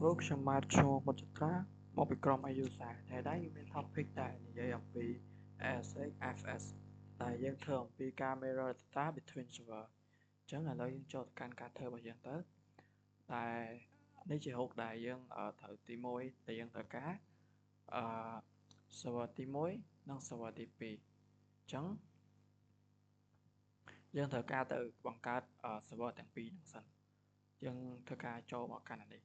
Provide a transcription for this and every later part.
គ្រូខ្ញុំបាទឈ្មោះមុតចត្រាមកពីក្រុម IUSA ថ្ងៃនេះយើងមាន topic ដែលនិយាយអំពី ASX FS ដែលយើងធ្វើអំពីការ mirror data between server អញ្ចឹងឥឡូវយើងចូលទៅកាន់ការធ្វើរបស់យើងទៅតែនេះជា hook ដែលយើងត្រូវទី1ដែលយើងត្រូវការអឺ server ទី1និង server ទី2អញ្ចឹងយើងត្រូវការទៅបង្កើតserver ទាំងពីរហ្នឹងសិនយើងធ្វើការចូលមកកាន់នេះ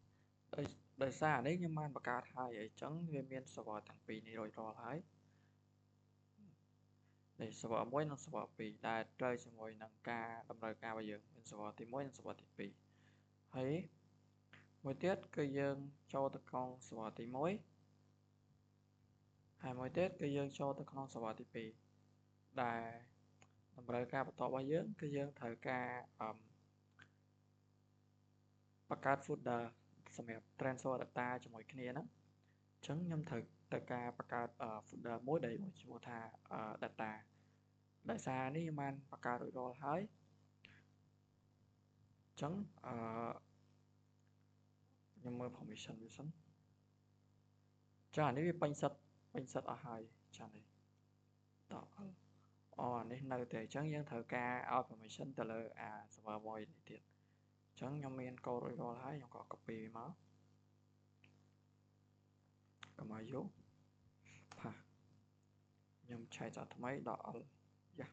ដោយសារនេះខ្ញុំបានបង្កើតហើយអញ្ចឹងវាមាន server ទាំងពីរនេះរួចរាល់ហើយនេះ server 1និង server 2ដែលត្រូវជាមួយនឹងការតម្រូវការរបស់យើងមាន server ទី1និង server ទី2ហើយមួយទៀតគឺយើងចូលទៅក្នុង server ទី1ហើយមួយទៀតគឺយើងចូលទៅក្នុង server ទី2ដែលតម្រូវការបន្តរបស់យើងគឺយើងត្រូវការបង្កើត folder សម្រាប់ transfer data ជាមួយគ្នាហ្នឹងអញ្ចឹងខ្ញុំត្រូវការបង្កើត folder មួយដែលឈ្មោះថា data ដោយសារនេះខ្ញុំបានបង្កើតរួចរាល់ហើយអញ្ចឹងខ្ញុំមើល permission វាសិនចាអានេះវាពេញសិតអស់ហើយចានេះតោះនេះនៅតែអញ្ចឹងយើងត្រូវការឲ្យ permission ទៅលើserver មួយនេះទៀតអញ្ចឹងខ្ញុំមានកូដរួចរាល់ហើយខ្ញុំក៏ copy វាមកកុំឲ្យយូរផាសខ្ញុំឆែកសារថ្មីដល់ L យ៉ា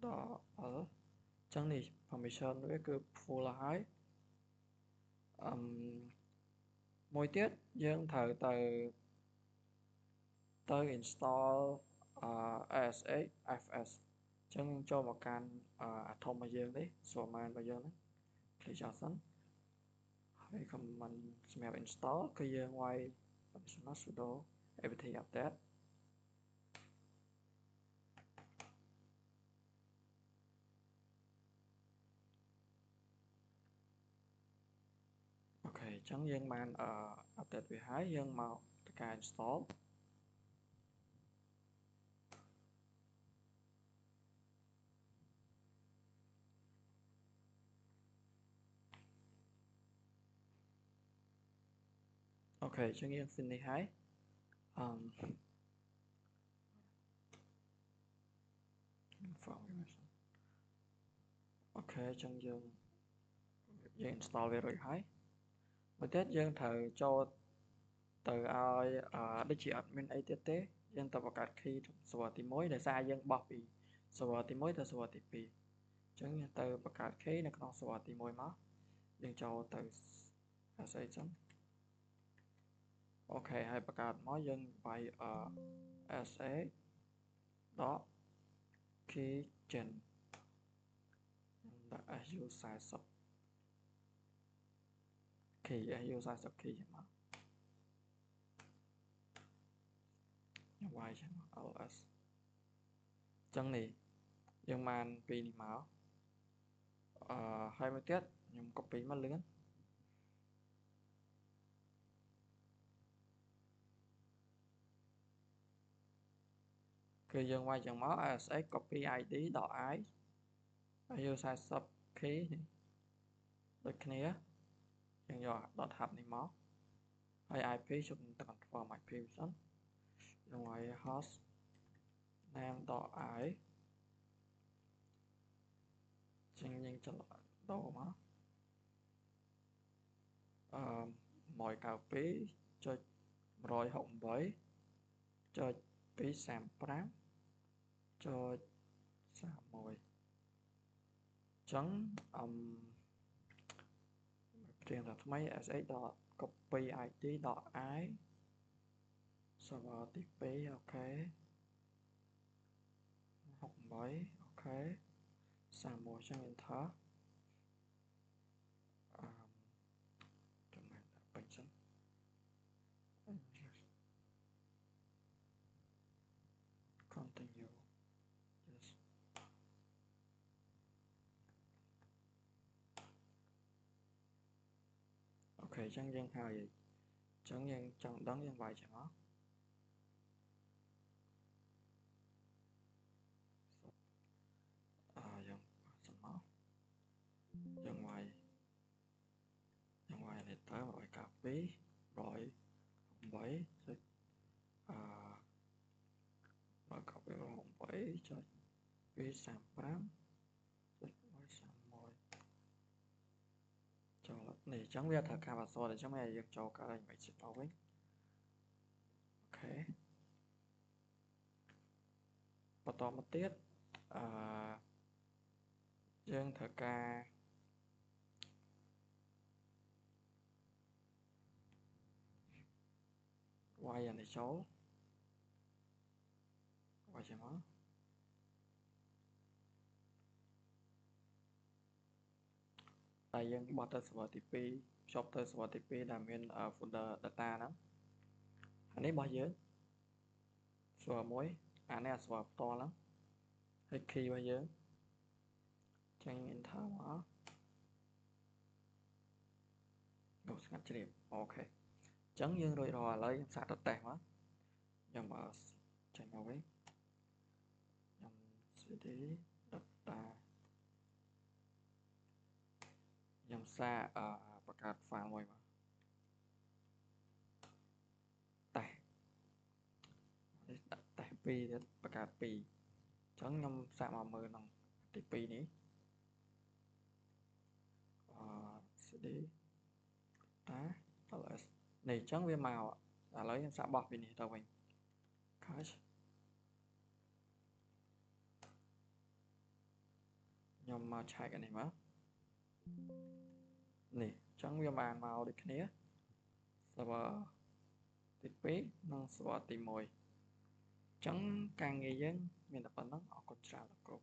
ដល់ L អញ្ចឹងនេះ permission វាគឺ full ហើយមួយទៀតយើងត្រូវទៅ install ASX FS អញ្ចឹងចូលមកកាន់atom របស់យើងនេះ command របស់យើងហ្នឹង click ចោលសិនហើយ command សម្រាប់ install គឺយើងវាយ sudo apt updateអូខេអញ្ចឹងយើងបានupdate វាហើយយើងមកទៅការ installអូខេអញ្ចឹងយើង finish ហើយអូខេអញ្ចឹងយើង install វារួចហើយមួយទៀតយើងត្រូវចូលទៅឲ្យដូចជា admin អីទៀតទេយើងទៅបង្កើត key server ទី1ដោយសារយើងបោះពី server ទី1ទៅ server ទី2អញ្ចឹងយើងទៅបង្កើត key នៅក្នុង server ទី1មកយើងចូលទៅ SA ចឹងអូខេហើយបង្កើតមកយើងវាយSA .keygen ដាក់ SU40 key SU40 key ចឹងមកខ្ញុំវាយចឹង ls ចឹងនេះយើងបានពីនេះមកហើយមួយទៀតខ្ញុំ copy មកលឿនគឺយើងវាយចឹងមក ASX copy ID .i SU40 key នេះដូចគ្នាយើងយក .hub នេះមកហើយ IP ជុំទៅ confirm IP សិនយើងឲ្យ host name.i ចឹងយើងចុចដូរមក192.168.235.31ចឹងព្រៀងដល់ថ្មី sx.copy id.i server ទី2អូខេ68អូខេ31ចឹង enter ចំណែកពេញសិន continue yes អូខេចឹងយើងហើយចឹងយើងចង់ដឹងយើងវាយចឹងមកយើងសិនមកយើងវាយនេះទៅ192 បើកពី8ចុច235ចុច131ចូលនេះអញ្ចឹងវាត្រូវការ password អញ្ចឹងយើងចូលកើតឲ្យមិនទៅវិញអូខេបន្តមកទៀតយើងត្រូវការវាយអានេះចូលវាយចេញមកតែយើងបត់ទៅ server ទី2ភ្ជាប់ទៅ server ទី2ដែលមាន folder data ហ្នឹងអានេះរបស់យើង server 1អានេះ server ផ្ទាល់ហ្នឹងហើយ key របស់យើងចេញ enter មកនោះស្ងាត់ជ្រាបអូខេអញ្ចឹងយើងរួចរាល់ឥឡូវយើងសាកទៅតេស្តមកខ្ញុំចេញមកវិញខ្ញុំ cd data ខ្ញុំសាកបង្កើត file មួយមកតេស្តនេះដាក់តេស្ត2ទៀតបង្កើត2អញ្ចឹងខ្ញុំសាកមកមើលក្នុងទី2នេះcd data ls នេះអញ្ចឹងវាមកឥឡូវខ្ញុំសាកបោះពីនេះទៅវិញ cache ខ្ញុំមកឆែកអានេះមកនេះអញ្ចឹងវាបានមកដូចគ្នា server ទី2និង server ទី1អញ្ចឹងការងារយើងមានតែប៉ុណ្្នឹងអរគុណច្រើនលោកគ្រូ